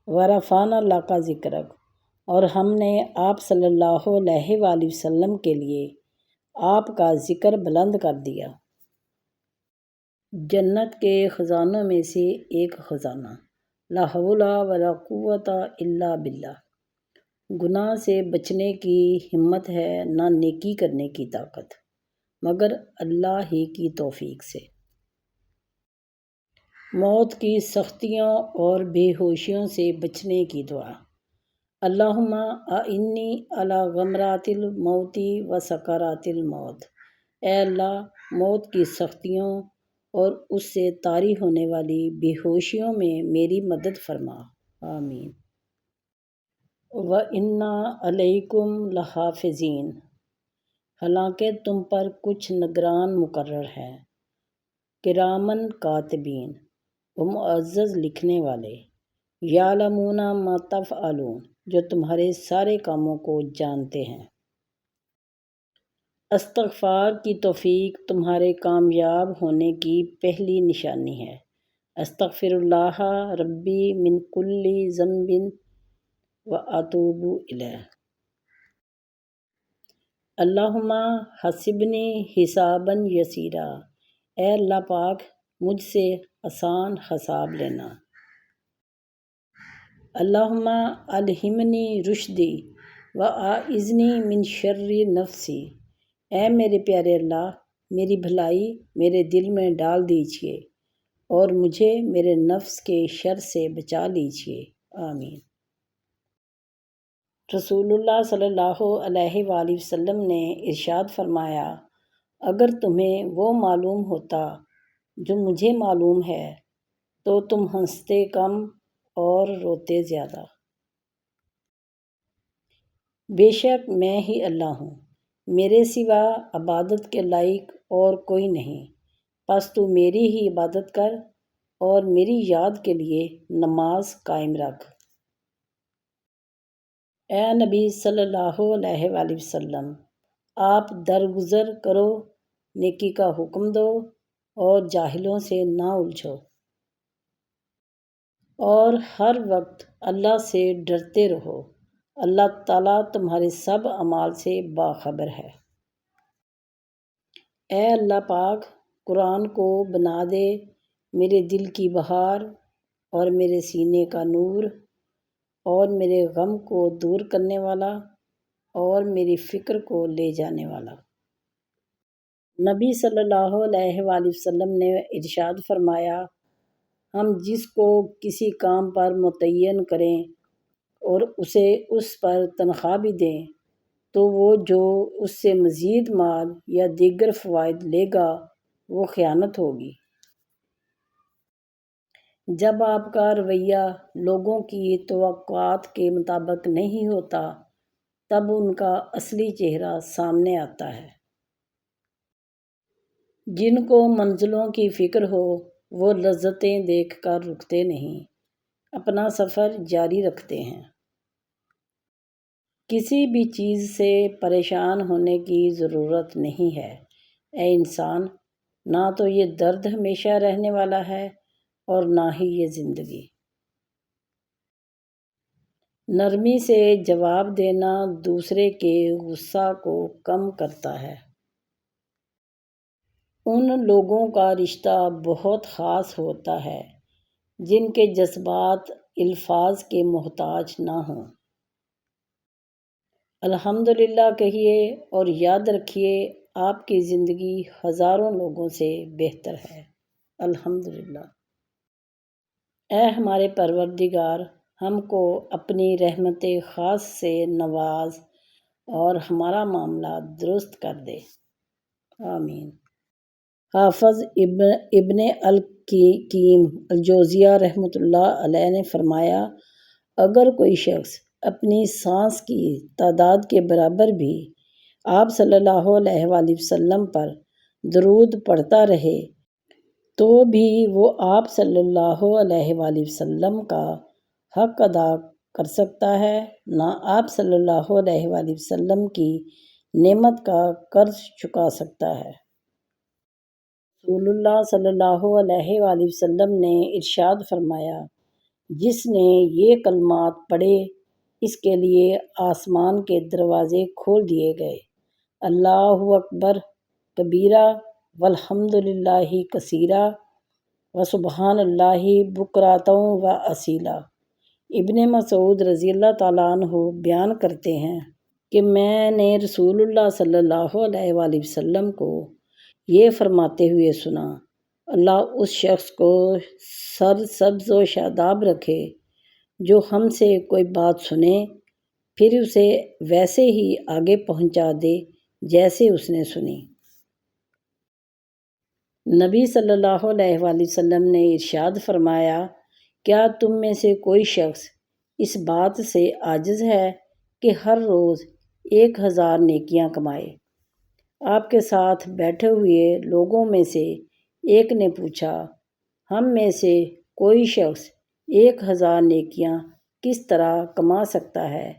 ورفعنا لک ذکرک، اور ہم نے آپ صلی اللہ علیہ وآلہ وسلم کے لیے آپ کا ذکر بلند کر دیا۔ جنت کے خزانوں میں سے ایک خزانہ، لا حول ولا قوت الا باللہ، گناہ سے بچنے کی ہمت ہے نہ نیکی کرنے کی طاقت، مگر اللہ ہی کی توفیق سے۔ موت کی سختیوں اور بے ہوشیوں سے بچنے کی دعا۔ اللہم اعنی علی غمرات الموت و سکرات الموت، اے اللہ موت کی سختیوں اور اس سے طاری ہونے والی بے ہوشیوں میں میری مدد فرما، آمین۔ وَإِنَّ عَلَيْكُمْ لَحَافِظِينَ، حالانکہ تم پر کچھ نگران مقرر ہیں، کرامن کاتبین، وہ معزز لکھنے والے، یعلمون ما تفعلون، جو تمہارے سارے کاموں کو جانتے ہیں۔ استغفار کی توفیق تمہارے کامیاب ہونے کی پہلی نشانی ہے۔ استغفر اللہ ربی من کل ذنب واتوب الیہ۔ اللہم حسبنی حسابا یسیرا، اے اللہ پاک مجھ سے آسان حساب لینا۔ اللہم الہمنی رشدی واعذنی من شر نفسی، اے میرے پیارے اللہ میری بھلائی میرے دل میں ڈال دیجیے اور مجھے میرے نفس کے شر سے بچا لیجیے، آمین۔ رسول اللہ صلی اللہ علیہ وآلہ وسلم نے ارشاد فرمایا، اگر تمہیں وہ معلوم ہوتا جو مجھے معلوم ہے تو تم ہنستے کم اور روتے زیادہ۔ بے شک میں ہی اللہ ہوں، میرے سوا عبادت کے لائق اور کوئی نہیں، پس تو میری ہی عبادت کر اور میری یاد کے لیے نماز قائم رکھ۔ اے نبی صلی اللہ علیہ وآلہ وسلم، آپ درگزر کرو، نیکی کا حکم دو اور جاہلوں سے نہ الجھو، اور ہر وقت اللہ سے ڈرتے رہو، اللہ تعالیٰ تمہارے سب اعمال سے باخبر ہے۔ اے اللہ پاک قرآن کو بنا دے میرے دل کی بہار اور میرے سینے کا نور، اور میرے غم کو دور کرنے والا اور میری فکر کو لے جانے والا۔ نبی صلی اللہ علیہ وآلہ وسلم نے ارشاد فرمایا، ہم جس کو کسی کام پر متعین کریں اور اسے اس پر تنخواہ بھی دیں تو وہ جو اس سے مزید مال یا دیگر فوائد لے گا وہ خیانت ہوگی۔ جب آپ کا رویہ لوگوں کی توقعات کے مطابق نہیں ہوتا تب ان کا اصلی چہرہ سامنے آتا ہے۔ جن کو منزلوں کی فکر ہو وہ لذتیں دیکھ کر رکتے نہیں، اپنا سفر جاری رکھتے ہیں۔ کسی بھی چیز سے پریشان ہونے کی ضرورت نہیں ہے، اے انسان، نہ تو یہ درد ہمیشہ رہنے والا ہے اور نہ ہی یہ زندگی۔ نرمی سے جواب دینا دوسرے کے غصہ کو کم کرتا ہے۔ ان لوگوں کا رشتہ بہت خاص ہوتا ہے جن کے جذبات الفاظ کے محتاج نہ ہوں۔ الحمدللہ کہیے اور یاد رکھیے آپ کی زندگی ہزاروں لوگوں سے بہتر ہے، الحمدللہ۔ اے ہمارے پروردگار، ہم کو اپنی رحمت خاص سے نواز اور ہمارا معاملہ درست کر دے، آمین۔ حافظ ابن القیم الجوزیہ رحمۃ اللہ علیہ نے فرمایا، اگر کوئی شخص اپنی سانس کی تعداد کے برابر بھی آپ صلی اللہ علیہ وآلہ وسلم پر درود پڑھتا رہے تو بھی وہ آپ صلی اللہ علیہ وآلہ وسلم کا حق ادا کر سکتا ہے، نہ آپ صلی اللہ علیہ وآلہ وسلم کی نعمت کا قرض چکا سکتا ہے۔ رسول اللہ صلی اللہ علیہ وآلہ وسلم نے ارشاد فرمایا، جس نے یہ کلمات پڑھے اس کے لیے آسمان کے دروازے کھول دیے گئے۔ اللہ اکبر کبیرہ والحمد للہ کثیرہ وسبحان اللہ بکرۃ و اصیلا۔ ابن مسعود رضی اللہ تعالیٰ عنہ بیان کرتے ہیں کہ میں نے رسول اللہ صلی اللہ علیہ وآلہ وسلم کو یہ فرماتے ہوئے سنا، اللہ اس شخص کو سر سبز و شاداب رکھے جو ہم سے کوئی بات سنے پھر اسے ویسے ہی آگے پہنچا دے جیسے اس نے سنی۔ نبی صلی اللہ علیہ وآلہ وسلم نے ارشاد فرمایا، کیا تم میں سے کوئی شخص اس بات سے عاجز ہے کہ ہر روز 1000 نیکیاں کمائے؟ آپ کے ساتھ بیٹھے ہوئے لوگوں میں سے ایک نے پوچھا، ہم میں سے کوئی شخص 1000 نیکیاں کس طرح کما سکتا ہے؟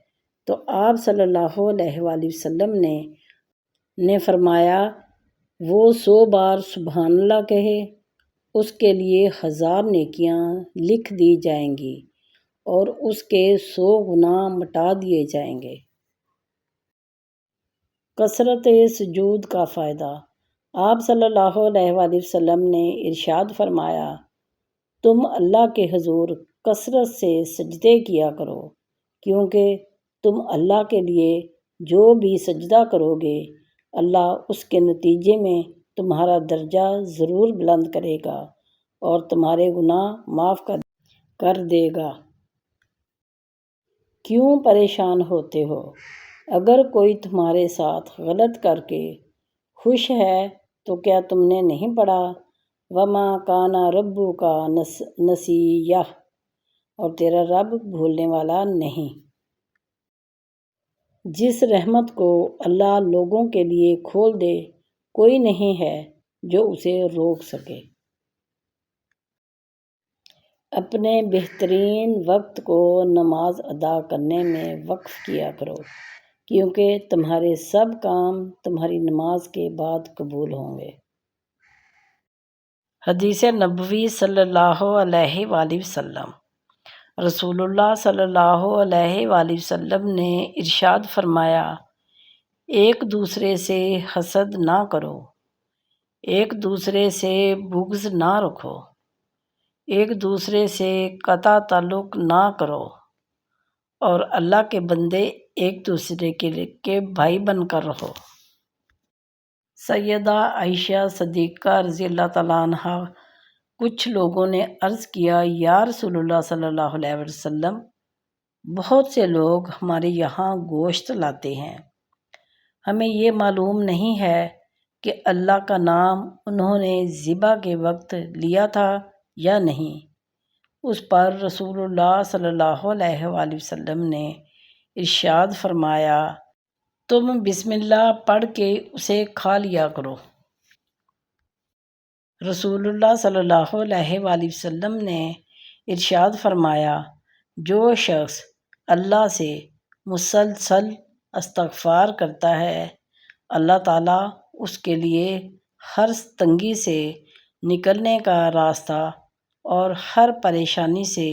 تو آپ صلی اللہ علیہ وآلہ وسلم نے فرمایا، وہ 100 بار سبحان اللہ کہے، اس کے لیے 1000 نیکیاں لکھ دی جائیں گی اور اس کے 100 گناہ مٹا دیے جائیں گے۔ کثرت سجود کا فائدہ۔ آپ صلی اللہ علیہ وآلہ وسلم نے ارشاد فرمایا، تم اللہ کے حضور کثرت سے سجدے کیا کرو، کیونکہ تم اللہ کے لیے جو بھی سجدہ کرو گے اللہ اس کے نتیجے میں تمہارا درجہ ضرور بلند کرے گا اور تمہارے گناہ معاف کر دے گا۔ کیوں پریشان ہوتے ہو؟ اگر کوئی تمہارے ساتھ غلط کر کے خوش ہے تو کیا تم نے نہیں پڑھا وَمَا كَانَ رَبُّكَ نَسِيًّا، اور تیرا رب بھولنے والا نہیں۔ جس رحمت کو اللہ لوگوں کے لیے کھول دے کوئی نہیں ہے جو اسے روک سکے۔ اپنے بہترین وقت کو نماز ادا کرنے میں وقف کیا کرو، کیونکہ تمہارے سب کام تمہاری نماز کے بعد قبول ہوں گے۔ حدیث نبوی صلی اللہ علیہ وآلہ وسلم۔ رسول اللہ صلی اللہ علیہ وآلہ وسلم نے ارشاد فرمایا، ایک دوسرے سے حسد نہ کرو، ایک دوسرے سے بغض نہ رکھو، ایک دوسرے سے قطع تعلق نہ کرو، اور اللہ کے بندے ایک دوسرے کے بھائی بن کر رہو۔ سیدہ عائشہ صدیقہ رضی اللہ تعالیٰ عنہا، کچھ لوگوں نے عرض کیا، یا رسول اللہ صلی اللہ علیہ وسلم، بہت سے لوگ ہمارے یہاں گوشت لاتے ہیں، ہمیں یہ معلوم نہیں ہے کہ اللہ کا نام انہوں نے ذبح کے وقت لیا تھا یا نہیں۔ اس پر رسول اللہ صلی اللہ علیہ وآلہ وسلم نے ارشاد فرمایا، تم بسم اللہ پڑھ کے اسے کھا لیا کرو۔ رسول اللہ صلی اللہ علیہ وآلہ وسلم نے ارشاد فرمایا، جو شخص اللہ سے مسلسل استغفار کرتا ہے اللہ تعالیٰ اس کے لیے ہر تنگی سے نکلنے کا راستہ اور ہر پریشانی سے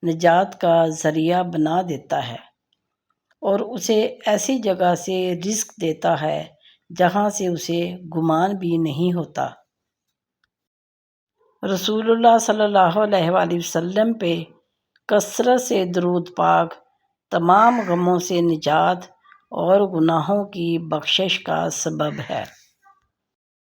نجات کا ذریعہ بنا دیتا ہے، اور اسے ایسی جگہ سے رزق دیتا ہے جہاں سے اسے گمان بھی نہیں ہوتا۔ رسول اللہ صلی اللہ علیہ وآلہ وسلم پہ کثرت سے درود پاک تمام غموں سے نجات اور گناہوں کی بخشش کا سبب ہے۔